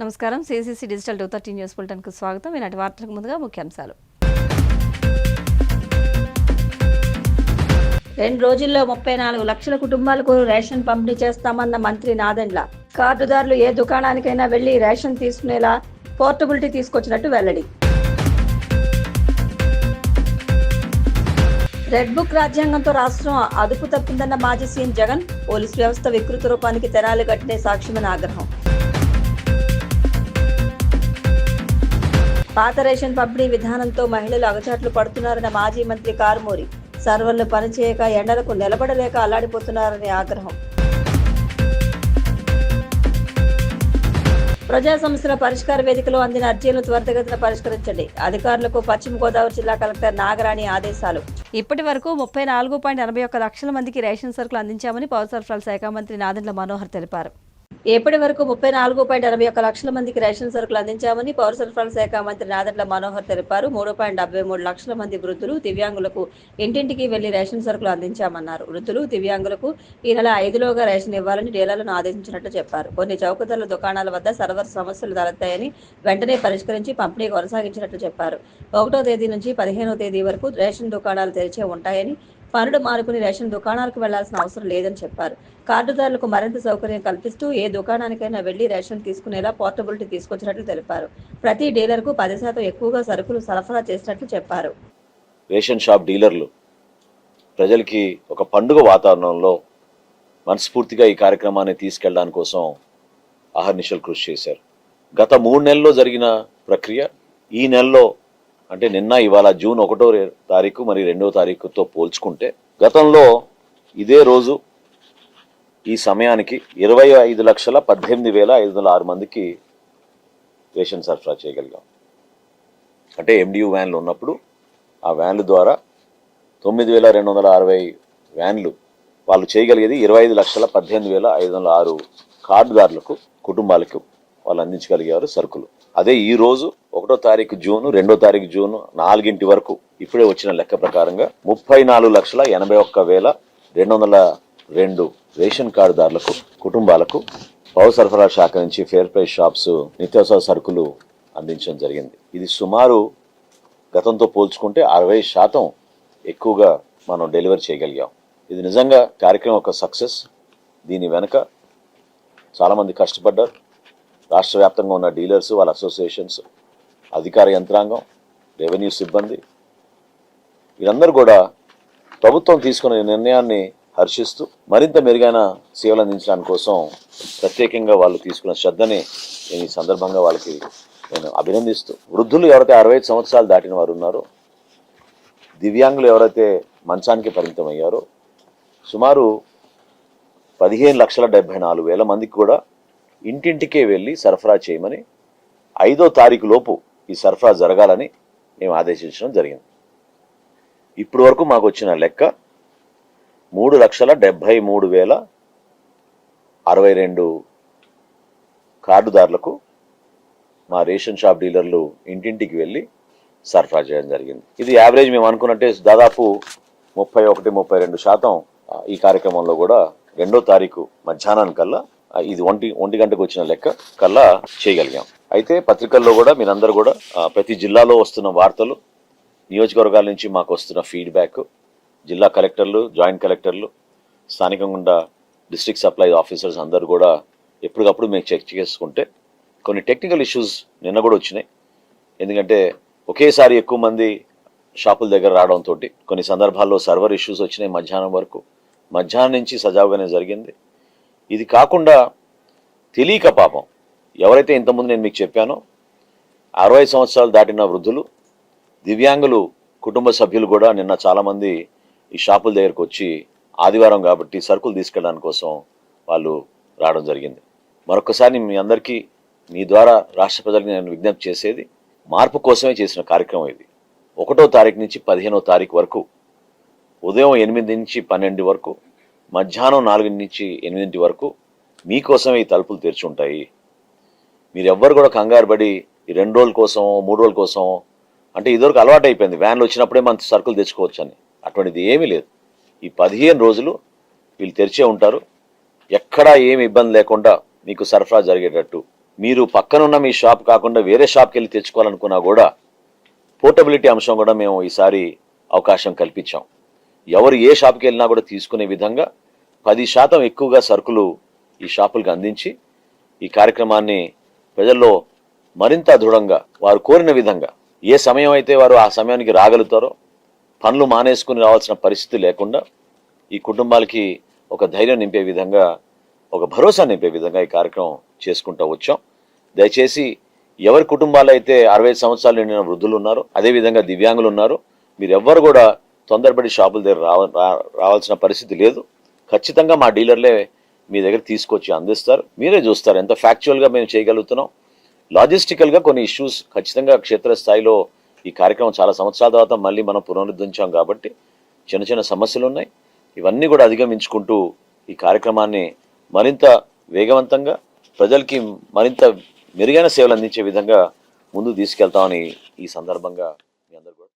నమస్కారం. CCC digital 230 news బులెటిన్కు స్వాగతం. ఈనాటి వార్తలకు ముందుగా ముఖ్యాంశాలు. 2 రోజుల్లో 34 లక్షల కుటుంబాలకు రేషన్ పంపిణీ చేస్తామన్న మంత్రి నాదెండ్ల. కార్డుదారులు ఏ దుకాణానికైనా వెళ్లి రేషన్ తీసుకునేలా పోర్టబిలిటీ తీసుకొచ్చినట్టు వెల్లడి. రెడ్ బుక్ రాజ్యాంగంతో రాష్ట్రం అదుపు తప్పిందన్న మాజీ సీఎం జగన్. పోలీసు వ్యవస్థ వికృత రూపానికి తెరాలు కట్టినే సాక్ష్యమని ఆగ్రహం. పాత రేషన్ పంపిణీ విధానంతో మహిళలు అగచాట్లు పడుతున్నారన్న మాజీ మంత్రి కారుమూరి. సర్వర్లు పనిచేయక ఎండలకు నిలబడలేక అల్లాడిపోతున్నారని ఆగ్రహం. ప్రజా సమస్యల పరిష్కార వేదికలో అందిన అర్జీలను త్వరితగతిన పరిష్కరించండి. అధికారులకు పశ్చిమ గోదావరి జిల్లా కలెక్టర్ నాగరాణి ఆదేశాలు. ఇప్పటి వరకు 34.81 లక్షల మందికి రేషన్ సరుకులు అందించామని పౌర సరఫరాల శాఖ మంత్రి నాదెండ్ల మనోహర్ తెలిపారు. ఇప్పటి వరకు 34.81 లక్షల మందికి రేషన్ సరుకులు అందించామని పౌర సరఫరాల శాఖ మంత్రి నాదెండ్ల మనోహర్ తెలిపారు. 3.73 లక్షల మంది వృద్ధులు, దివ్యాంగులకు ఇంటింటికి వెళ్లి రేషన్ సరుకులు అందించామన్నారు. వృద్ధులు, దివ్యాంగులకు ఈ నెల 5లోగా రేషన్ ఇవ్వాలని డీలర్లను ఆదేశించినట్లు చెప్పారు. కొన్ని చౌకధరల దుకాణాల వద్ద సర్వర్ సమస్యలు తలెత్తాయని వెంటనే పరిష్కరించి పంపిణీ కొనసాగించినట్లు చెప్పారు. 1వ తేదీ నుంచి 15వ తేదీ వరకు రేషన్ దుకాణాలు తెరిచే ఉంటాయని, పనులు మానుకుని రేషన్ దుకాణాలకు వెళ్లాల్సిన అవసరం లేదని చెప్పారు. కార్డుదారులకు మరింత సౌకర్యం కల్పిస్తూ ఏ దుకాణానికైనా వెళ్లి రేషన్ తీసుకునేలా పోర్టబిలిటీ తీసుకొచ్చినట్లు తెలిపారు. ప్రతి డీలర్కు 10% ఎక్కువగా సరుకులు సరఫరా చేసినట్లు చెప్పారు. రేషన్ షాప్ డీలర్లు ప్రజలకి ఒక పండుగ వాతావరణంలో మనస్ఫూర్తిగా ఈ కార్యక్రమాన్ని తీసుకెళ్ళడానికి కోసం అహర్నిశలు కృషి చేశారు. గత 3 నెలల్లో జరిగిన ప్రక్రియ ఈ నెలలో అంటే నిన్న ఇవాళ జూన్ 1వ తారీఖు మరి 2వ తారీఖుతో పోల్చుకుంటే గతంలో ఇదే రోజు ఈ సమయానికి 25,18,506 మందికి రేషన్ సరఫరా చేయగలిగాం. అంటే ఎండియు వ్యాన్లు ఉన్నప్పుడు ఆ వ్యాన్ల ద్వారా 9,260 వ్యాన్లు వాళ్ళు చేయగలిగేది 25,18,506 కార్డుదారులకు కుటుంబాలకు వాళ్ళు అందించగలిగారు సరుకులు. అదే ఈ రోజు 1వ తారీఖు జూన్ 2వ తారీఖు జూన్ 4 వరకు ఇప్పుడే వచ్చిన లెక్క ప్రకారంగా 34,81,202 రేషన్ కార్డుదారులకు కుటుంబాలకు పౌర సరఫరా శాఖ నుంచి ఫేర్ ప్రైస్ షాప్స్ నిత్యావసర సరుకులు అందించడం జరిగింది. ఇది సుమారు గతంతో పోల్చుకుంటే 60% ఎక్కువగా మనం డెలివరీ చేయగలిగాం. ఇది నిజంగా కార్యక్రమం ఒక సక్సెస్. దీని వెనుక చాలామంది కష్టపడ్డారు. రాష్ట్ర వ్యాప్తంగా ఉన్న డీలర్స్, వాళ్ళ అసోసియేషన్స్, అధికార యంత్రాంగం, రెవెన్యూ సిబ్బంది వీరందరూ కూడా ప్రభుత్వం తీసుకున్న నిర్ణయాన్ని హర్షిస్తూ మరింత మెరుగైన సేవలు అందించడానికి కోసం ప్రత్యేకంగా వాళ్ళు తీసుకున్న శ్రద్ధని నేను ఈ సందర్భంగా వాళ్ళకి నేను అభినందిస్తూ, వృద్ధులు ఎవరైతే 65 సంవత్సరాలు దాటిన వారు ఉన్నారో, దివ్యాంగులు ఎవరైతే మంచానికి పరిమితం అయ్యారో సుమారు 15,74,000 మందికి కూడా ఇంటింటికే వెళ్ళి సరఫరా చేయమని 5వ తారీఖు లోపు ఈ సరఫరా జరగాలని మేము ఆదేశించడం జరిగింది. ఇప్పటి వరకు మాకు వచ్చిన లెక్క 3,73,062 కార్డుదారులకు మా రేషన్ షాప్ డీలర్లు ఇంటింటికి వెళ్ళి సరఫరా చేయడం జరిగింది. ఇది యావరేజ్ మేము అనుకున్నట్టే దాదాపు 31-32% ఈ కార్యక్రమంలో కూడా 2వ తారీఖు మధ్యాహ్నానికల్లా ఇది 1 గంటకు వచ్చిన లెక్క కల్లా చేయగలిగాం. అయితే పత్రికల్లో కూడా మీరందరూ కూడా ప్రతి జిల్లాలో వస్తున్న వార్తలు, నియోజకవర్గాల నుంచి మాకు వస్తున్న ఫీడ్బ్యాక్, జిల్లా కలెక్టర్లు, జాయింట్ కలెక్టర్లు, స్థానికంగా డిస్ట్రిక్ట్ సప్లై ఆఫీసర్స్ అందరూ కూడా ఎప్పటికప్పుడు మేము చెక్ చేసుకుంటే కొన్ని టెక్నికల్ ఇష్యూస్ నిన్న కూడా వచ్చినాయి. ఎందుకంటే ఒకేసారి ఎక్కువ మంది షాపుల దగ్గర రావడంతో కొన్ని సందర్భాల్లో సర్వర్ ఇష్యూస్ వచ్చినాయి. మధ్యాహ్నం వరకు, మధ్యాహ్నం నుంచి సజావుగానే జరిగింది. ఇది కాకుండా తెలియక పాపం ఎవరైతే ఇంతకుముందు నేను మీకు చెప్పానో 60 సంవత్సరాలు దాటిన వృద్ధులు, దివ్యాంగులు కుటుంబ సభ్యులు కూడా నిన్న చాలామంది ఈ షాపుల దగ్గరకు వచ్చి ఆదివారం కాబట్టి సరుకులు తీసుకెళ్ళడానికి కోసం వాళ్ళు రావడం జరిగింది. మరొకసారి మీ అందరికీ మీ ద్వారా రాష్ట్ర ప్రజలకు నేను విజ్ఞప్తి చేసేది, మార్పు కోసమే చేసిన కార్యక్రమం ఇది. 1వ తారీఖు నుంచి 15వ తారీఖు వరకు ఉదయం 8 నుంచి 12 వరకు, మధ్యాహ్నం 4 నుంచి 8 వరకు మీకోసమే ఈ తలుపులు తెరిచి ఉంటాయి. మీరెవ్వరు కూడా కంగారు పడి ఈ 2 రోజుల కోసం 3 రోజుల కోసం అంటే ఇదివరకు అలవాటు అయిపోయింది, వ్యాన్లు వచ్చినప్పుడే మన సరుకులు తెచ్చుకోవచ్చు అని. అటువంటిది ఏమీ లేదు. ఈ 15 రోజులు వీళ్ళు తెరిచే ఉంటారు. ఎక్కడా ఏమి ఇబ్బంది లేకుండా మీకు సరఫరా జరిగేటట్టు మీరు పక్కనున్న మీ షాప్ కాకుండా వేరే షాప్కి వెళ్ళి తెచ్చుకోవాలనుకున్నా కూడా పోర్టబిలిటీ అంశం కూడా మేము ఈసారి అవకాశం కల్పించాం. ఎవరు ఏ షాప్కి వెళ్ళినా కూడా తీసుకునే విధంగా 10% ఎక్కువగా సరుకులు ఈ షాపులకు అందించి ఈ కార్యక్రమాన్ని ప్రజల్లో మరింత దృఢంగా వారు కోరిన విధంగా ఏ సమయం అయితే వారు ఆ సమయానికి రాగలుగుతారో పనులు మానేసుకుని రావాల్సిన పరిస్థితి లేకుండా ఈ కుటుంబాలకి ఒక ధైర్యం నింపే విధంగా ఒక భరోసా నింపే విధంగా ఈ కార్యక్రమం చేసుకుంటూ వచ్చాం. దయచేసి ఎవరి కుటుంబాలు అయితే 65 సంవత్సరాలు నిండిన వృద్ధులు ఉన్నారో, అదేవిధంగా దివ్యాంగులు ఉన్నారు, మీరు ఎవ్వరు కూడా తొందరపడి షాపుల దగ్గర రావాల్సిన పరిస్థితి లేదు. ఖచ్చితంగా మా డీలర్లే మీ దగ్గర తీసుకొచ్చి అందిస్తారు. మీరే చూస్తారు ఎంత ఫ్యాక్చువల్గా మేము చేయగలుగుతున్నాం. లాజిస్టికల్గా కొన్ని ఇష్యూస్ ఖచ్చితంగా క్షేత్రస్థాయిలో ఈ కార్యక్రమం చాలా సంవత్సరాల తర్వాత మళ్ళీ మనం పునరుద్ధరించాం కాబట్టి చిన్న చిన్న సమస్యలు ఉన్నాయి. ఇవన్నీ కూడా అధిగమించుకుంటూ ఈ కార్యక్రమాన్ని మరింత వేగవంతంగా ప్రజలకి మరింత మెరుగైన సేవలు అందించే విధంగా ముందు తీసుకెళ్తామని ఈ సందర్భంగా మీ అందరూ కూడా.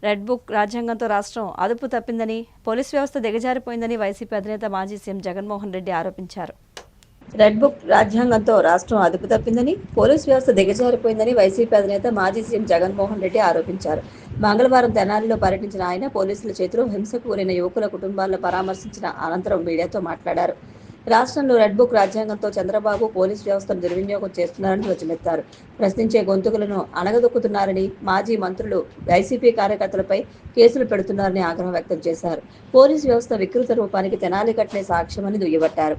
రెడ్ బుక్ రాజ్యాంగంతో రాష్ట్రం అదుపు తప్పిందని, పోలీస్ వ్యవస్థ దిగజారిపోయిందని వైసీపీ అధినేత మాజీ సీఎం జగన్మోహన్ రెడ్డి ఆరోపించారు. రెడ్ బుక్ రాజ్యాంగంతో రాష్ట్రం అదుపు తప్పిందని, పోలీస్ వ్యవస్థ దిగజారిపోయిందని వైసీపీ అధినేత మాజీ సీఎం జగన్మోహన్ రెడ్డి ఆరోపించారు. మంగళవారం తెనాలిలో పర్యటించిన ఆయన పోలీసుల చేతిలో హింసకు గురైన యువకుల కుటుంబాలను పరామర్శించిన అనంతరం మీడియాతో మాట్లాడారు. రాష్ట్రంలో రెడ్ బుక్ రాజ్యాంగంతో చంద్రబాబు పోలీస్ వ్యవస్థను దుర్వినియోగం చేస్తున్నారని ధ్వజమెత్తారు. ప్రశ్నించే గొంతుకులను అణగదొక్కుతున్నారని, మాజీ మంత్రులు వైసీపీ కార్యకర్తలపై కేసులు పెడుతున్నారని ఆగ్రహం వ్యక్తం చేశారు. పోలీస్ వ్యవస్థ వికృత రూపానికి తెనాలి ఘటనే సాక్ష్యమని దుయ్యబట్టారు.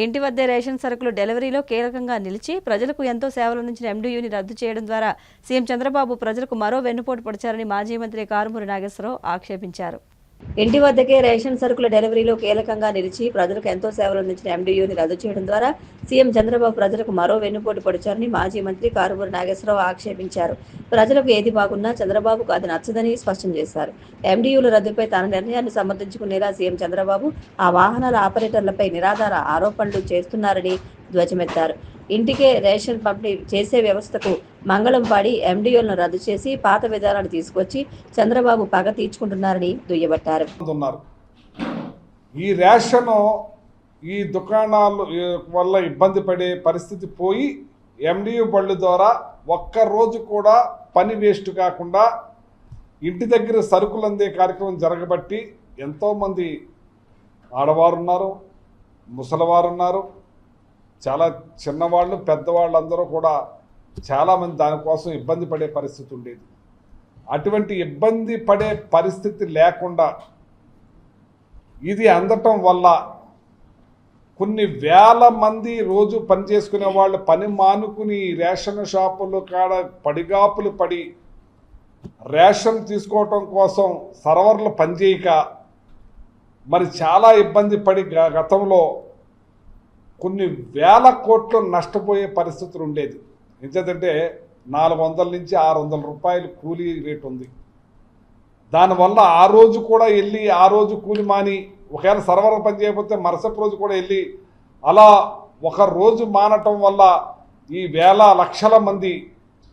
ఇంటి వద్దే రేషన్ సరుకులు డెలివరీలో కీలకంగా నిలిచి ప్రజలకు ఎంతో సేవలందించిన ఎండీయూని రద్దు చేయడం ద్వారా సీఎం చంద్రబాబు ప్రజలకు మరో వెన్నుపోటు పొడిచారని మాజీ మంత్రి కారుమూరి నాగేశ్వరరావు ఆక్షేపించారు. ఇంటి వద్దకే రేషన్ సరుకుల డెలివరీలో కీలకంగా నిలిచి ప్రజలకు ఎంతో సేవలందించిన ఎండీయూని రద్దు చేయడం ద్వారా సీఎం చంద్రబాబు ప్రజలకు మరో వెన్నుపోటు పొడిచారని మాజీ మంత్రి కారుమూరి నాగేశ్వరరావు ఆక్షేపించారు. ప్రజలకు ఏది బాగున్నా చంద్రబాబుకు అది నచ్చదని స్పష్టం చేశారు. ఎండీయూల రద్దుపై తన నిర్ణయాన్ని సమర్థించుకునేలా సీఎం చంద్రబాబు ఆ వాహనాల ఆపరేటర్లపై నిరాధార ఆరోపణలు చేస్తున్నారని ధ్వజమెత్తారు. ఇంటికే రేషన్ పంపిణీ చేసే వ్యవస్థకు మంగళం పాడి ఎండీయూలను రద్దు చేసి పాత విధానాన్ని తీసుకొచ్చి చంద్రబాబు పగ తీర్చుకుంటున్నారని దుయ్యబట్టారు. ఈ రేషన్ ఈ దుకాణాలు వల్ల ఇబ్బంది పడే పరిస్థితి పోయి ఎండియు బళ్ళు ద్వారా ఒక్కరోజు కూడా పని వేస్ట్ కాకుండా ఇంటి దగ్గర సరుకులు అందే కార్యక్రమం జరగబట్టి ఎంతోమంది ఆడవారు ఉన్నారు, ముసలివారు ఉన్నారు, చాలా చిన్నవాళ్ళు పెద్దవాళ్ళు అందరూ కూడా చాలామంది దానికోసం ఇబ్బంది పడే పరిస్థితి ఉండేది. అటువంటి ఇబ్బంది పడే పరిస్థితి లేకుండా ఇది అందటం వల్ల కొన్ని వేల మంది రోజు పని చేసుకునే వాళ్ళు పని మానుకుని రేషన్ షాపులు కాడ పడిగాపులు పడి రేషన్ తీసుకోవటం కోసం సర్వర్లు పనిచేయక మరి చాలా ఇబ్బంది పడి గతంలో కొన్ని వేల కోట్లు నష్టపోయే పరిస్థితులు ఉండేది. ఎందుకంటే 400 నుంచి 600 రూపాయలు కూలీ రేటు ఉంది. దానివల్ల ఆ రోజు కూడా వెళ్ళి ఆ రోజు కూలి మాని ఒకవేళ సర్వర్ పని చేయకపోతే మరుసటి రోజు కూడా వెళ్ళి అలా ఒక రోజు మానటం వల్ల ఈ వేల లక్షల మంది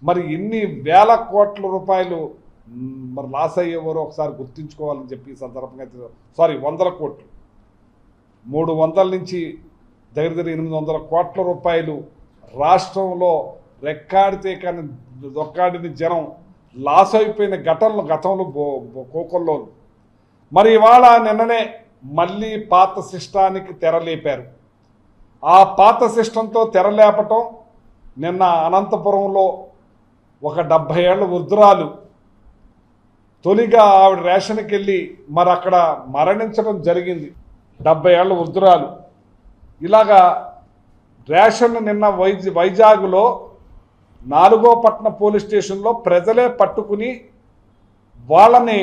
మరి ఎన్ని వేల కోట్ల రూపాయలు మరి లాస్ అయ్యేవారో ఒకసారి గుర్తుంచుకోవాలని చెప్పి ఈ సందర్భంగా 100 కోట్లు 300 నుంచి దగ్గర 800 కోట్ల రూపాయలు రాష్ట్రంలో రెక్కాడితే కానీ దొక్కాడిని జనం లాస్ అయిపోయిన గతంలో కోకొల్లో. మరి ఇవాళ నిన్ననే మళ్ళీ పాత సిస్టానికి తెరలేపారు. ఆ పాత సిస్టంతో తెరలేపటం నిన్న అనంతపురంలో ఒక 70 ఏళ్ల వృద్ధురాలు తొలిగా ఆవిడ రేషన్కి వెళ్ళి మరి అక్కడ మరణించడం జరిగింది. 70 ఏళ్ల వృద్ధురాలు. ఇలాగా రేషన్ నిన్న వైజాగ్లో 4వ పట్టణ పోలీస్ స్టేషన్లో ప్రజలే పట్టుకుని వాళ్ళని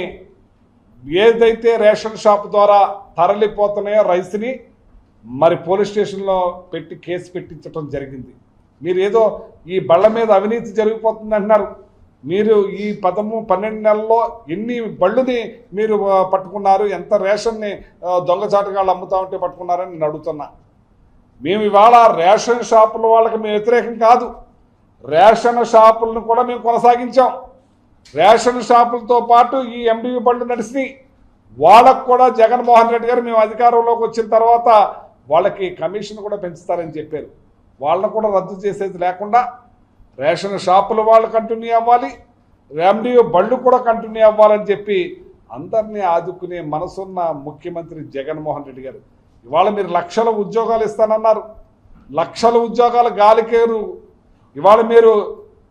ఏదైతే రేషన్ షాప్ ద్వారా తరలిపోతున్నాయో రైస్ని మరి పోలీస్ స్టేషన్లో పెట్టి కేసు పెట్టించడం జరిగింది. మీరు ఏదో ఈ బళ్ళ మీద అవినీతి జరిగిపోతుంది అంటున్నారు. మీరు ఈ 12 నెలల్లో ఎన్ని బళ్ళుని మీరు పట్టుకున్నారు, ఎంత రేషన్ని దొంగచాటుగాళ్ళు అమ్ముతా ఉంటే పట్టుకున్నారని నేను అడుగుతున్నా. మేము ఇవాళ రేషన్ షాపుల వాళ్ళకి మేము వ్యతిరేకం కాదు. రేషన్ షాపులను కూడా మేము కొనసాగించాం. రేషన్ షాపులతో పాటు ఈ ఎండివి బళ్ళు నడిచినాయి. వాళ్ళకు కూడా జగన్మోహన్ రెడ్డి గారు మేము అధికారంలోకి వచ్చిన తర్వాత వాళ్ళకి కమిషన్ కూడా పెంచుతారని చెప్పారు. వాళ్ళను కూడా రద్దు చేసేది లేకుండా రేషన్ షాపుల వాళ్ళు కంటిన్యూ అవ్వాలి, ఎండివి బళ్ళు కూడా కంటిన్యూ అవ్వాలని చెప్పి అందరినీ ఆదుకునే మనసున్న ముఖ్యమంత్రి జగన్మోహన్ రెడ్డి గారు. ఇవాళ మీరు లక్షల ఉద్యోగాలు ఇస్తానన్నారు. లక్షల ఉద్యోగాలు గాలికేరు. ఇవాళ మీరు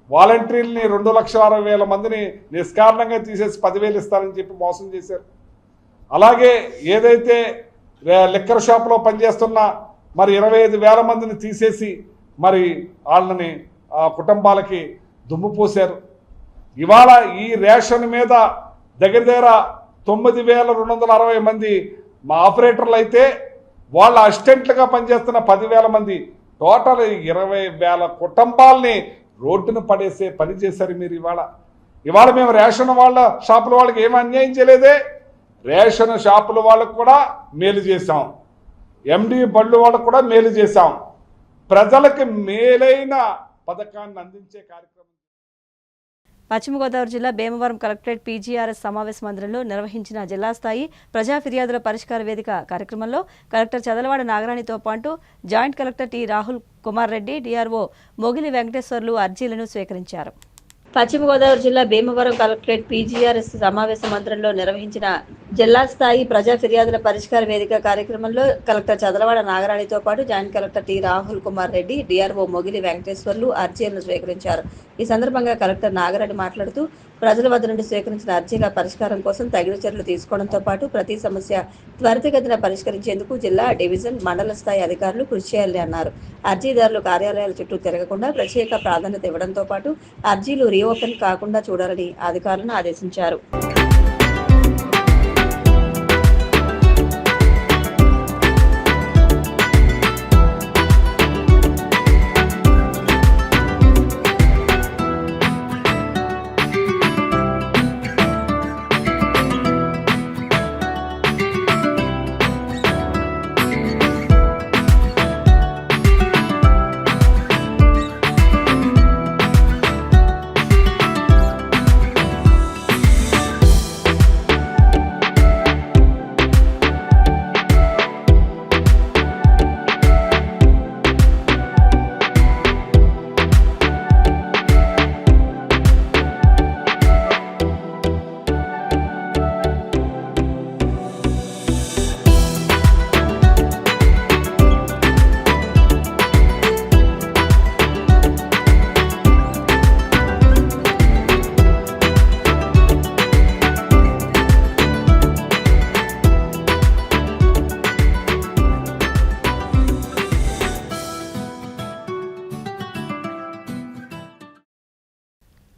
వాలంటీర్ని 2,60,000 మందిని నిష్కారణంగా తీసేసి 10,000 ఇస్తారని చెప్పి మోసం చేశారు. అలాగే ఏదైతే లిక్కర్ షాప్లో పనిచేస్తున్న మరి 25,000 మందిని తీసేసి మరి వాళ్ళని కుటుంబాలకి దుమ్ము పోశారు. ఇవాళ ఈ రేషన్ మీద దగ్గర 9,260 మంది మా ఆపరేటర్లు అయితే వాళ్ళ అసిస్టెంట్లుగా పనిచేస్తున్న 10,000 మంది టోటల్ 20,000 కుటుంబాలని రోడ్డును పడేసే పని చేశారు మీరు. ఇవాళ మేము రేషన్ వాళ్ళ షాపుల వాళ్ళకి ఏమి అన్యాయం చేయలేదే. రేషన్ షాపుల వాళ్ళకు కూడా మేలు చేశాం, ఎండి బళ్ళు వాళ్ళకు కూడా మేలు చేశాం. ప్రజలకు మేలైన పథకాన్ని అందించే కార్యక్రమం. పశ్చిమ గోదావరి జిల్లా భీమవరం కలెక్టరేట్ పీజీఆర్ఎస్ సమావేశ మందిరంలో నిర్వహించిన జిల్లా స్థాయి ప్రజా ఫిర్యాదుల పరిష్కార వేదిక కార్యక్రమంలో కలెక్టర్ చదలవాడ నాగరాణితో పాటు joint collector T Rahul Kumar Reddy, DRO Mogili Venkateswarlu అర్జీలను స్వీకరించారు. పశ్చిమ గోదావరి జిల్లా భీమవరం కలెక్టరేట్ పీజీఆర్ఎస్ సమావేశ మందిరంలో నిర్వహించిన జిల్లా స్థాయి ప్రజా ఫిర్యాదుల పరిష్కార వేదిక కార్యక్రమంలో కలెక్టర్ చదలవాడ నాగరాణితో పాటు joint collector T Rahul Kumar Reddy, DRO Mogili Venkateswarlu అర్జీలను స్వీకరించారు. ఈ సందర్భంగా కలెక్టర్ నాగరాణి మాట్లాడుతూ ప్రజల వద్ద నుండి స్వీకరించిన అర్జీల పరిష్కారం కోసం తగిన చర్యలు తీసుకోవడంతో పాటు ప్రతి సమస్య త్వరితగతిన పరిష్కరించేందుకు జిల్లా, డివిజన్, మండల స్థాయి అధికారులు కృషి చేయాలని అన్నారు. అర్జీదారులు కార్యాలయాల చుట్టూ తిరగకుండా ప్రత్యేక ప్రాధాన్యత ఇవ్వడంతో పాటు అర్జీలు రీఓపెన్ కాకుండా చూడాలని అధికారులను ఆదేశించారు.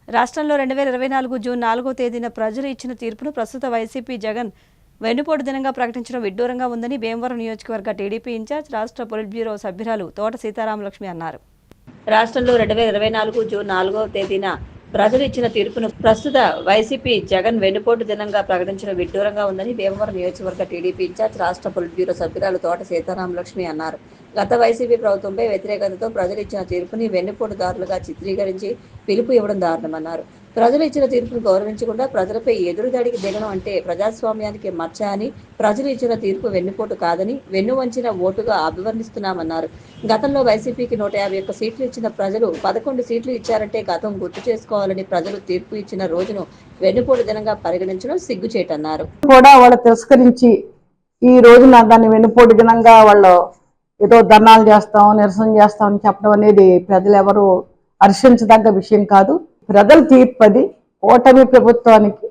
రాష్ట్రంలో 2024 జూన్ 4వ తేదీన ప్రజలు ఇచ్చిన తీర్పును ప్రస్తుత వైసీపీ జగన్ వెన్నుపోటు దినంగా ప్రకటించడం విడ్డూరంగా ఉందని భీమవరం నియోజకవర్గ టీడీపీ ఇన్ఛార్జ్, రాష్ట్ర పొలిట్ బ్యూరో సభ్యురాలు తోట సీతారామలక్ష్మి అన్నారు. రాష్ట్రంలో 2024 జూన్ 4వ తేదీన ప్రజలు ఇచ్చిన తీర్పును ప్రస్తుత వైసీపీ జగన్ వెన్నుపోటు దినంగా ప్రకటించడం విడ్డూరంగా ఉందని భీమవరం నియోజకవర్గ టీడీపీ ఇన్ఛార్జ్ రాష్ట్ర పొలిట్ బ్యూరో సభ్యురాలు తోట సీతారామలక్ష్మి అన్నారు. గత వైసీపీ ప్రభుత్వంపై వ్యతిరేకతతో ప్రజలు ఇచ్చిన తీర్పుని వెన్నుపోటుదారులుగా చిత్రీకరించి పిలుపు ఇవ్వడం దారుణమన్నారు. ప్రజలు ఇచ్చిన తీర్పును గౌరవించకుండా ప్రజలపై ఎదురుదాడికి దిగడం అంటే ప్రజాస్వామ్యానికి మచ్చ అని, ప్రజలు ఇచ్చిన తీర్పు వెన్నుపోటు కాదని వెన్ను వంచిన ఓటుగా అభివర్ణిస్తున్నామన్నారు. గతంలో వైసీపీకి 151 సీట్లు ఇచ్చిన ప్రజలు 11 సీట్లు ఇచ్చారంటే గతం గుర్తు చేసుకోవాలని ప్రజలు తీర్పు ఇచ్చిన రోజును వెన్నుపోటు దినంగా పరిగణించడం సిగ్గుచేటన్నారు. కూడా వాళ్ళు తిరస్కరించి ఈ రోజున దాన్ని వెన్నుపోటు దినంగా వాళ్ళు ఏదో ధర్నాలు చేస్తాం, నిరసన చేస్తాం అని చెప్పడం అనేది ప్రజలు ఎవరు హర్షించదగ్గ విషయం కాదు. ప్రజల తీర్పు అది. ఓటమి ప్రభుత్వానికి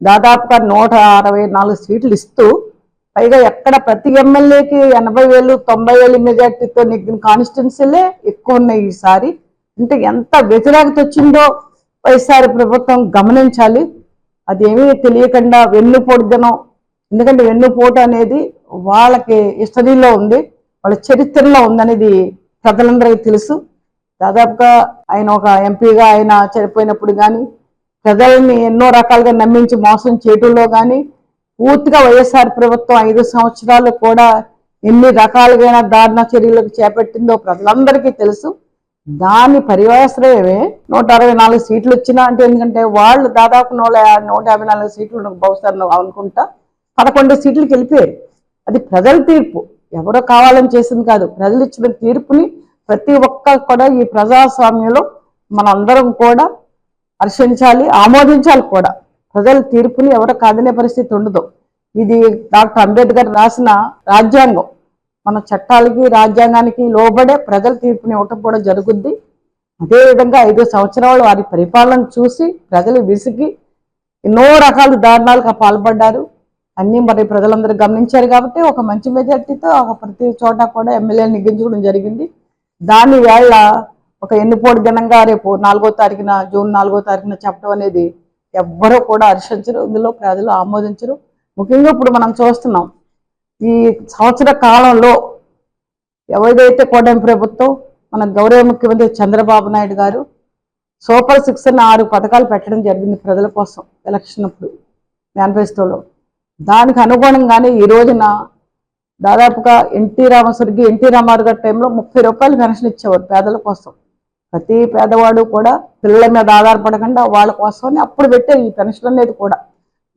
దాదాపుగా 164 సీట్లు ఇస్తూ, పైగా ఎక్కడ ప్రతి ఎమ్మెల్యేకి 80,000, 90,000 మెజార్టీతో నెగ్గిన కాన్స్టిట్యున్సీలే ఎక్కువ ఉన్నాయి ఈసారి. అంటే ఎంత వ్యతిరేకత వచ్చిందో వైఎస్ఆర్ ప్రభుత్వం గమనించాలి. అదేమీ తెలియకుండా వెన్నుపోటు దినం, ఎందుకంటే వెన్నుపోటు అనేది వాళ్ళకి హిస్టరీలో ఉంది, వాళ్ళ చరిత్రలో ఉందనేది ప్రజలందరికీ తెలుసు. దాదాపుగా ఆయన ఒక ఎంపీగా ఆయన చనిపోయినప్పుడు కానీ, ప్రజల్ని ఎన్నో రకాలుగా నమ్మించి మోసం చేయడంలో కానీ, పూర్తిగా వైఎస్ఆర్ ప్రభుత్వం 5 సంవత్సరాలు కూడా ఎన్ని రకాలుగా దారుణ చర్యలకు చేపట్టిందో ప్రజలందరికీ తెలుసు. దాని పర్యవసరమే 164 సీట్లు వచ్చినా అంటే, ఎందుకంటే వాళ్ళు దాదాపు 154 సీట్లు బహుశా అనుకుంటా 11 సీట్లకు వెళ్ళిపోయారు. అది ప్రజల తీర్పు, ఎవరో కావాలని చేసింది కాదు. ప్రజలు ఇచ్చిన తీర్పుని ప్రతి ఒక్కరు కూడా ఈ ప్రజాస్వామ్యంలో మనందరం కూడా హర్షించాలి, ఆమోదించాలి కూడా. ప్రజల తీర్పుని ఎవరు కాదనే పరిస్థితి ఉండదు. ఇది డాక్టర్ అంబేద్కర్ రాసిన రాజ్యాంగం. మన చట్టాలకి రాజ్యాంగానికి లోబడే ప్రజల తీర్పుని ఇవ్వటం కూడా జరుగుద్ది. అదేవిధంగా 5 సంవత్సరాలు వారి పరిపాలన చూసి ప్రజలు విసిగి ఎన్నో రకాల దారుణాలకు పాల్పడ్డారు. అన్నీ మరి ప్రజలందరూ గమనించారు కాబట్టి ఒక మంచి మెజార్టీతో ప్రతి చోట కూడా ఎమ్మెల్యేలు నెగ్గించుకోవడం జరిగింది. దాని వేళ ఒక ఎన్నిపోటు దినంగా రేపు 4వ తారీఖున జూన్ 4వ తారీఖున చెప్పడం అనేది ఎవ్వరూ కూడా హర్షించరు, ఇందులో ప్రజలు ఆమోదించరు. ముఖ్యంగా ఇప్పుడు మనం చూస్తున్నాం, ఈ సంవత్సర కాలంలో ఎవరైతే కూటమి ప్రభుత్వం మన గౌరవ ముఖ్యమంత్రి చంద్రబాబు నాయుడు గారు సూపర్ 6 అని 6 పథకాలు పెట్టడం జరిగింది ప్రజల కోసం ఎలక్షన్ అప్పుడు మేనిఫెస్టోలో. దానికి అనుగుణంగానే ఈ రోజున దాదాపుగా ఎన్టీ రామారావు గారి టైంలో 30 రూపాయలు పెన్షన్ ఇచ్చేవారు పేదల కోసం. ప్రతి పేదవాడు కూడా పిల్లల మీద ఆధారపడకుండా వాళ్ళ కోసమని అప్పుడు పెట్టే ఈ పెన్షన్ అనేది కూడా.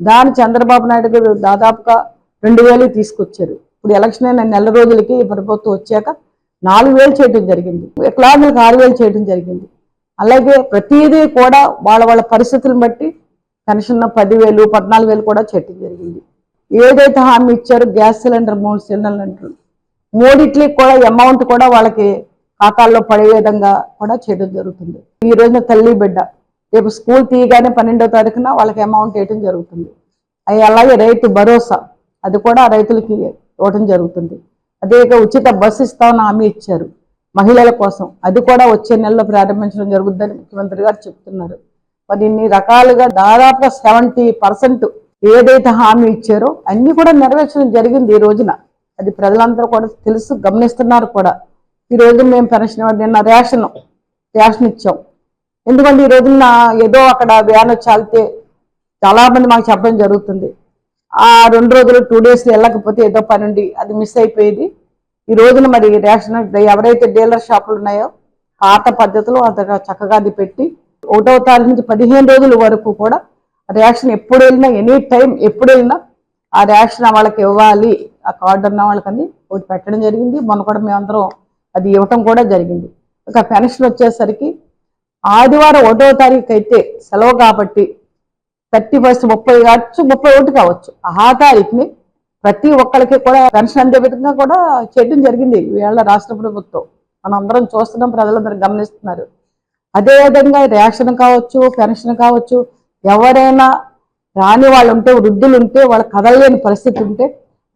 దాని చంద్రబాబు నాయుడు గారు దాదాపుగా 2,000 తీసుకొచ్చారు. ఇప్పుడు ఎలక్షన్ అయిన నెల రోజులకి ఈ ప్రభుత్వం వచ్చాక 4,000 చేయడం జరిగింది, వికలాంగులకు 6,000 చేయడం జరిగింది. అలాగే ప్రతిదీ కూడా వాళ్ళ పరిస్థితులను బట్టి పెన్షన్ 10,000, 14,000 కూడా చేయడం జరిగింది. ఏదైతే హామీ ఇచ్చారో గ్యాస్ సిలిండర్ 3 సిలిండర్లు అంటారు, మూడిట్లకి కూడా అమౌంట్ కూడా వాళ్ళకి ఖాతాల్లో పడే విధంగా కూడా చేయడం జరుగుతుంది. ఈ రోజున తల్లి బిడ్డ రేపు స్కూల్ తీయగానే 12వ తారీఖున వాళ్ళకి అమౌంట్ వేయడం జరుగుతుంది. అలాగే రైతు భరోసా అది కూడా రైతులకి ఇవ్వడం జరుగుతుంది. అదే ఉచిత బస్సు ఇస్తామని హామీ ఇచ్చారు మహిళల కోసం, అది కూడా వచ్చే నెలలో ప్రారంభించడం జరుగుతుందని ముఖ్యమంత్రి గారు చెప్తున్నారు. మరి ఇన్ని రకాలుగా దాదాపుగా 70% ఏదైతే హామీ ఇచ్చారో అన్ని కూడా నెరవేర్చడం జరిగింది ఈ రోజున. అది ప్రజలందరూ కూడా తెలుసు, గమనిస్తున్నారు కూడా. ఈ రోజు మేము పెన్షన్ నిన్న రేషన్ ఇచ్చాం. ఎందుకంటే ఈ రోజున ఏదో అక్కడ వ్యాన్ చాలితే చాలామంది మాకు చెప్పడం జరుగుతుంది, ఆ 2 రోజులు 2 days వెళ్ళకపోతే ఏదో పని ఉండి అది మిస్ అయిపోయేది. ఈ రోజున మరి రేషన్ ఎవరైతే డీలర్ షాపులు ఉన్నాయో పాత పద్ధతిలో అంతగా చక్కగా అది పెట్టి 1వ తారీఖు నుంచి 15 రోజుల వరకు కూడా రేషన్ ఎప్పుడు వెళ్ళినా ఎనీ టైం ఎప్పుడు వెళ్ళినా ఆ రేషన్ వాళ్ళకి ఇవ్వాలి, ఆ కార్డు ఉన్న వాళ్ళకని ఒకటి పెట్టడం జరిగింది. మొన్న కూడా మేమందరం అది ఇవ్వటం కూడా జరిగింది. ఇక పెన్షన్ వచ్చేసరికి ఆదివారం 1వ తారీఖు అయితే సెలవు కాబట్టి 31st 30 కావచ్చు 31 కావచ్చు ఆ తారీఖుని ప్రతి ఒక్కరికి కూడా పెన్షన్ అందే విధంగా కూడా చేయడం జరిగింది ఈవేళ రాష్ట్ర ప్రభుత్వం. మనం అందరం చూస్తున్నాం, ప్రజలందరూ గమనిస్తున్నారు. అదేవిధంగా రేషన్ కావచ్చు, పెన్షన్ కావచ్చు, ఎవరైనా రాని వాళ్ళు ఉంటే, వృద్ధులు ఉంటే, వాళ్ళ కదలలేని పరిస్థితి ఉంటే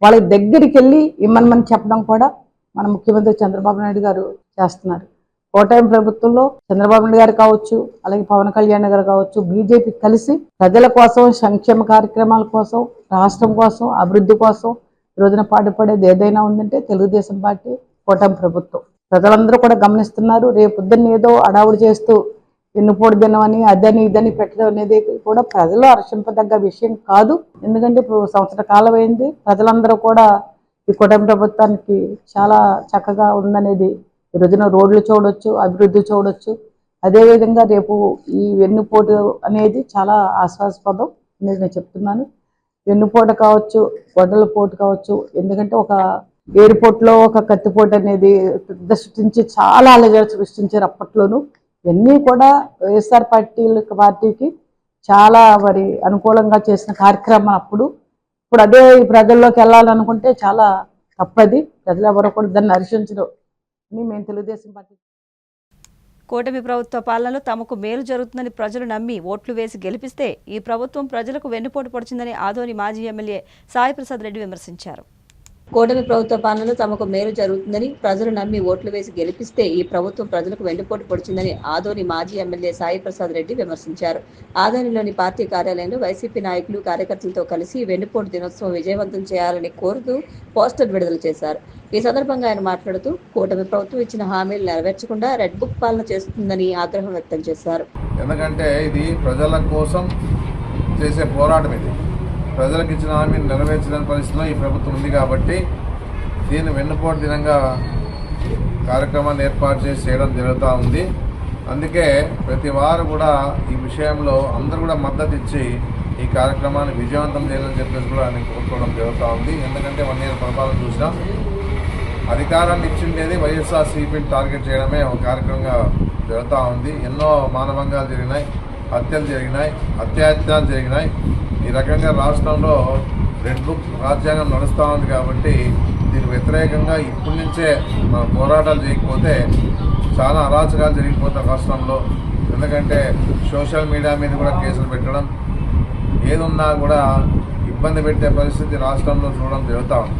వాళ్ళకి దగ్గరికి వెళ్ళి ఇమ్మని చెప్పడం కూడా మన ముఖ్యమంత్రి చంద్రబాబు నాయుడు గారు చేస్తున్నారు. కూటమి ప్రభుత్వంలో చంద్రబాబు నాయుడు గారు కావచ్చు, అలాగే పవన్ కళ్యాణ్ గారు కావచ్చు, బీజేపీ కలిసి ప్రజల కోసం, సంక్షేమ కార్యక్రమాల కోసం, రాష్ట్రం కోసం, అభివృద్ధి కోసం ఈ రోజున పాటుపడేది ఏదైనా ఉందంటే తెలుగుదేశం పార్టీ, కూటమి ప్రభుత్వం. ప్రజలందరూ కూడా గమనిస్తున్నారు. రేపు పొద్దున్న ఏదో అడావుడు చేస్తూ వెన్నుపోటు దినం అని అదని ఇదని పెట్టడం అనేది కూడా ప్రజలు హర్షింపదగ్గ విషయం కాదు. ఎందుకంటే ఇప్పుడు సంవత్సర కాలం అయింది. ప్రజలందరూ కూడా ఈ కూటమి ప్రభుత్వానికి చాలా చక్కగా ఉందనేది ఈ రోజున రోడ్లు చూడొచ్చు, అభివృద్ధి చూడొచ్చు. అదేవిధంగా రేపు ఈ వెన్నుపోటు అనేది చాలా ఆశాస్పదం అనేది నేను చెప్తున్నాను. వెన్నుపోటు కావచ్చు, గొడ్డల పోటు కావచ్చు. ఎందుకంటే ఒక ఏరుపోటులో ఒక కత్తిపోటు అనేది సృష్టించి చాలా అలజడి సృష్టించారు అప్పట్లోనూ. ఇవన్నీ కూడా వైఎస్ఆర్ పార్టీకి చాలా మరి అనుకూలంగా చేసిన కార్యక్రమం అప్పుడు. ఇప్పుడు అదే ప్రజల్లోకి వెళ్ళాలనుకుంటే చాలా తప్పది. ప్రజలు ఎవరో కూడా దాన్ని హర్షించడం అని మేము తెలుగుదేశం పార్టీ. కూటమి ప్రభుత్వ పాలనలో తమకు మేలు జరుగుతుందని ప్రజలు నమ్మి ఓట్లు వేసి గెలిపిస్తే ఈ ప్రభుత్వం ప్రజలకు వెన్నుపోటు పొడిచిందని ఆదోని మాజీ ఎమ్మెల్యే సాయి ప్రసాద్ రెడ్డి విమర్శించారు. కూటమి ప్రభుత్వ పాలనలో తమకు మేలు జరుగుతుందని ప్రజలు నమ్మి ఓట్లు వేసి గెలిపిస్తే ఈ ప్రభుత్వం ప్రజలకు వెన్నుపోటు పొడిచిందని ఆదోని మాజీ ఎమ్మెల్యే సాయి ప్రసాద్ రెడ్డి విమర్శించారు. ఆదోనిలోని పార్టీ కార్యాలయంలో వైసీపీ నాయకులు కార్యకర్తలతో కలిసి వెన్నుపోటు దినోత్సవం విజయవంతం చేయాలని కోరుతూ పోస్టర్ విడుదల చేశారు. ఈ సందర్భంగా ఆయన మాట్లాడుతూ కూటమి ప్రభుత్వం ఇచ్చిన హామీలు నెరవేర్చకుండా రెడ్ బుక్ పాలన చేస్తుందని ఆగ్రహం వ్యక్తం చేశారు. ఎందుకంటే ఇది ప్రజల కోసం చేసే పోరాటం. ఇది ప్రజలకు ఇచ్చిన హామీని నెరవేర్చలేని పరిస్థితిలో ఈ ప్రభుత్వం ఉంది కాబట్టి దీన్ని వెన్నుపోటు దినంగా కార్యక్రమాన్ని ఏర్పాటు చేసి చేయడం జరుగుతూ ఉంది. అందుకే ప్రతి వారు కూడా ఈ విషయంలో అందరూ కూడా మద్దతు ఇచ్చి ఈ కార్యక్రమాన్ని విజయవంతం చేయాలని చెప్పేసి కూడా నేను కోరుకోవడం జరుగుతూ ఉంది. ఎందుకంటే 1 year పరిపాలన చూసినాం. అధికారాన్ని ఇచ్చిండేది వైఎస్ఆర్సీపీని టార్గెట్ చేయడమే ఒక కార్యక్రమంగా జరుగుతూ ఉంది. ఎన్నో మానభంగాలు జరిగినాయి, హత్యలు జరిగినాయి, అత్యాచారాలు జరిగినాయి. ఈ రకంగా రాష్ట్రంలో రెడ్ బుక్ రాజ్యాంగం నడుస్తూ ఉంది కాబట్టి దీనికి వ్యతిరేకంగా ఇప్పటి నుంచే మన పోరాటాలు చేయకపోతే చాలా అరాచకాలు జరిగిపోతాయి రాష్ట్రంలో. ఎందుకంటే సోషల్ మీడియా మీద కూడా కేసులు పెట్టడం, ఏదున్నా కూడా ఇబ్బంది పెట్టే పరిస్థితి రాష్ట్రంలో చూడడం జరుగుతూ ఉంది.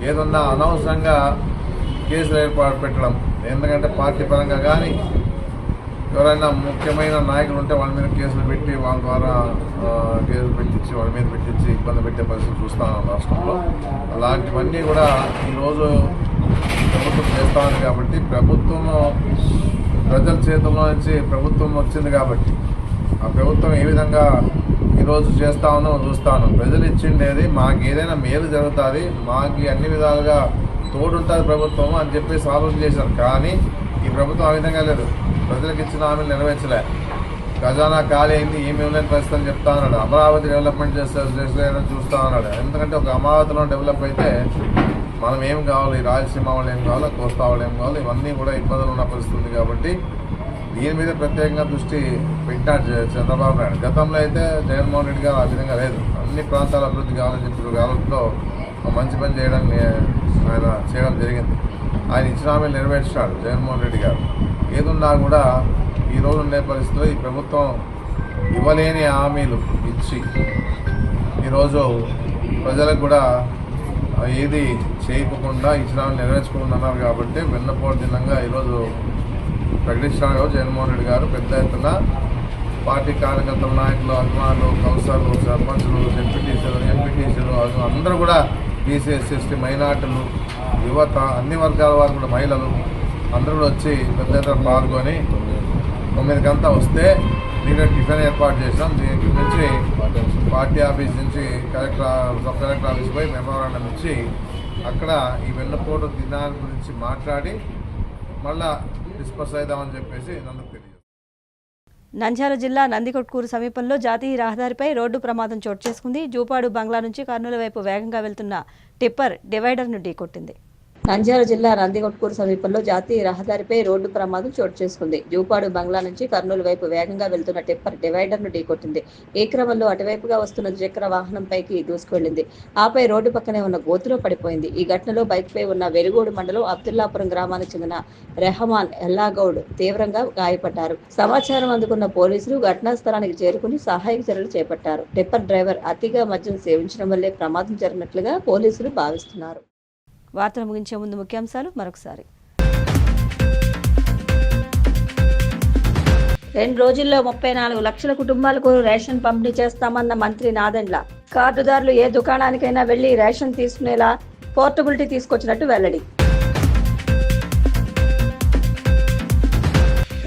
ఏదన్నా అనవసరంగా కేసులు ఏర్పాటు పెట్టడం, ఎందుకంటే పార్టీ పరంగా కానీ ఎవరైనా ముఖ్యమైన నాయకులు ఉంటే వాళ్ళ మీద కేసులు పెట్టి వాళ్ళ ద్వారా కేసులు పెట్టించి వాళ్ళ మీద పెట్టించి ఇబ్బంది పెట్టే పరిస్థితి చూస్తాం రాష్ట్రంలో. అలాంటివన్నీ కూడా ఈరోజు ప్రభుత్వం చేస్తూ ఉంది కాబట్టి ప్రభుత్వం ప్రజల చేతుల్లో నుంచి ప్రభుత్వం వచ్చింది కాబట్టి ఆ ప్రభుత్వం ఏ విధంగా ఈరోజు చేస్తామో చూస్తాను. ప్రజలు ఇచ్చిండేది మాకు ఏదైనా మేలు జరుగుతుంది, మాకు అన్ని విధాలుగా తోడుంటుంది ప్రభుత్వం అని చెప్పేసి ఆలోచన చేశారు. కానీ ఈ ప్రభుత్వం ఆ విధంగా లేదు. ప్రజలకు ఇచ్చిన హామీలు నెరవేర్చలే. ఖజానా ఖాళీ అయింది, ఏమి ఉందని పరిస్థితి అని చెప్తా ఉన్నాడు. అమరావతి డెవలప్మెంట్ చేస్తారని చూస్తూ ఉన్నాడు. ఎందుకంటే ఒక అమరావతిలో డెవలప్ అయితే మనం ఏం కావాలి, రాయలసీమ వాళ్ళు ఏం కావాలో, కోస్తా వాళ్ళు ఏం కావాలో, ఇవన్నీ కూడా ఇబ్బందులు ఉన్న పరిస్థితి ఉంది కాబట్టి దీని మీద ప్రత్యేకంగా దృష్టి పెట్టినాడు చంద్రబాబు నాయుడు. గతంలో అయితే జగన్మోహన్ రెడ్డి గారు ఆ విధంగా లేదు. అన్ని ప్రాంతాల అభివృద్ధి కావాలని చెప్పి ఆలోచనలో మంచి పని చేయడానికి ఆయన చేయడం జరిగింది. ఆయన ఇచ్చిన హామీలు నెరవేర్చాడు జగన్మోహన్ రెడ్డి గారు. ఏదున్నా కూడా ఈరోజు ఉండే పరిస్థితిలో ఈ ప్రభుత్వం ఇవ్వలేని హామీలు ఇచ్చి ఈరోజు ప్రజలకు కూడా ఏది చేయకుండా ఇచ్చిన హామీలు నెరవేర్చుకుంటున్నారు కాబట్టి వెన్నపోటు దినంగా ఈరోజు ప్రకటించడానికి జగన్మోహన్ రెడ్డి గారు పెద్ద ఎత్తున పార్టీ కార్యకర్తల నాయకులు, అభిమానులు, కౌన్సిలర్లు, సర్పంచులు, ఎంపీటీసీలు అందరూ కూడా బీసీ, ఎస్సీ, ఎస్టీ, మైనార్టీలు, యువత, అన్ని వర్గాల వారు కూడా, మహిళలు అందరూ కూడా వచ్చి పెద్ద ఎత్తున పాల్గొని 9 గంటల వస్తే దీనికి టిఫిన్ ఏర్పాటు చేసినాం. దీనికి నుంచి పార్టీ ఆఫీస్ నుంచి సబ్ కలెక్టర్ ఆఫీస్ పోయి మెమోరాండం ఇచ్చి అక్కడ ఈ వెన్నుపోటు దినాన్ని గురించి మాట్లాడి మళ్ళా డిస్పర్స్ అవుదామని చెప్పేసి నన్ను తెలియదు. నంద్యాల జిల్లా నందికొట్కూరు సమీపంలో జాతీయ రహదారిపై రోడ్డు ప్రమాదం చోటు చేసుకుంది. జూపాడు బంగ్లా నుంచి కర్నూలు వైపు వేగంగా వెళ్తున్న టిప్పర్ డివైడర్ను ఢీకొట్టింది. నంద్యాల జిల్లా నందికొట్కూరు సమీపంలో జాతీయ రహదారిపై రోడ్డు ప్రమాదం చోటు చేసుకుంది. జూపాడు బంగ్లా నుంచి కర్నూలు వైపు వేగంగా వెళ్తున్న టిప్పర్ డివైడర్ను ఢీకొట్టింది. ఈ క్రమంలో అటువైపుగా వస్తున్న ద్విచక్ర వాహనంపైకి దూసుకువెళ్లింది. ఆపై రోడ్డు పక్కనే ఉన్న గోతులో పడిపోయింది. ఈ ఘటనలో బైక్పై ఉన్న వెలుగోడు మండలం అబ్దుల్లాపురం గ్రామానికి చెందిన రెహమాన్ ఎల్లాగౌడ్ తీవ్రంగా గాయపడ్డారు. సమాచారం అందుకున్న పోలీసులు ఘటనా స్థలానికి చేరుకుని సహాయక చర్యలు చేపట్టారు. టిప్పర్ డ్రైవర్ అతిగా మద్యం సేవించడం వల్లే ప్రమాదం జరిగినట్లుగా పోలీసులు భావిస్తున్నారు. వార్తలు ముగించే ముందు ముఖ్యాంశాలు మరొకసారి. 2 రోజుల్లో 34 లక్షల కుటుంబాలకు రేషన్ పంపిణీ చేస్తామన్న మంత్రి నాదెండ్ల. కార్డుదారులు ఏ దుకాణానికైనా వెళ్లి రేషన్ తీసుకునేలా పోర్టబిలిటీ తీసుకొచ్చినట్టు వెల్లడి.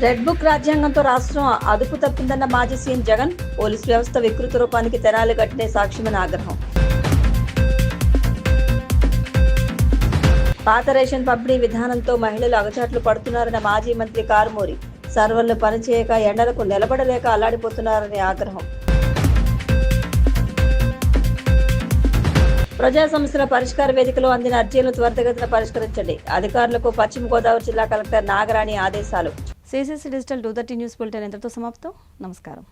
రెడ్ బుక్ రాజ్యాంగంతో రాష్ట్రం అదుపు తప్పిందన్న మాజీ సీఎం జగన్, పోలీసు వ్యవస్థ వికృత రూపానికి తెనాలి గట్టినే సాక్ష్యమని ఆగ్రహం. పాత రేషన్ పంపిణీ విధానంతో మహిళలు అగచాట్లు పడుతున్నారన్న మాజీ మంత్రి కారుమూరి, సర్వర్లు పనిచేయక ఎండలకు నిలబడలేక అల్లాడిపోతున్నారని ఆగ్రహం. ప్రజా సమస్యల పరిష్కార వేదికలో అందిన అర్జీలను త్వరితగతిన పరిష్కరించండి. అధికారులకు పశ్చిమ గోదావరి జిల్లా కలెక్టర్ నాగరాణి ఆదేశాలు. CCC డిజిటల్ 230 న్యూస్ బులెటిన్ ఇంతటితో సమాప్తం. నమస్కారం.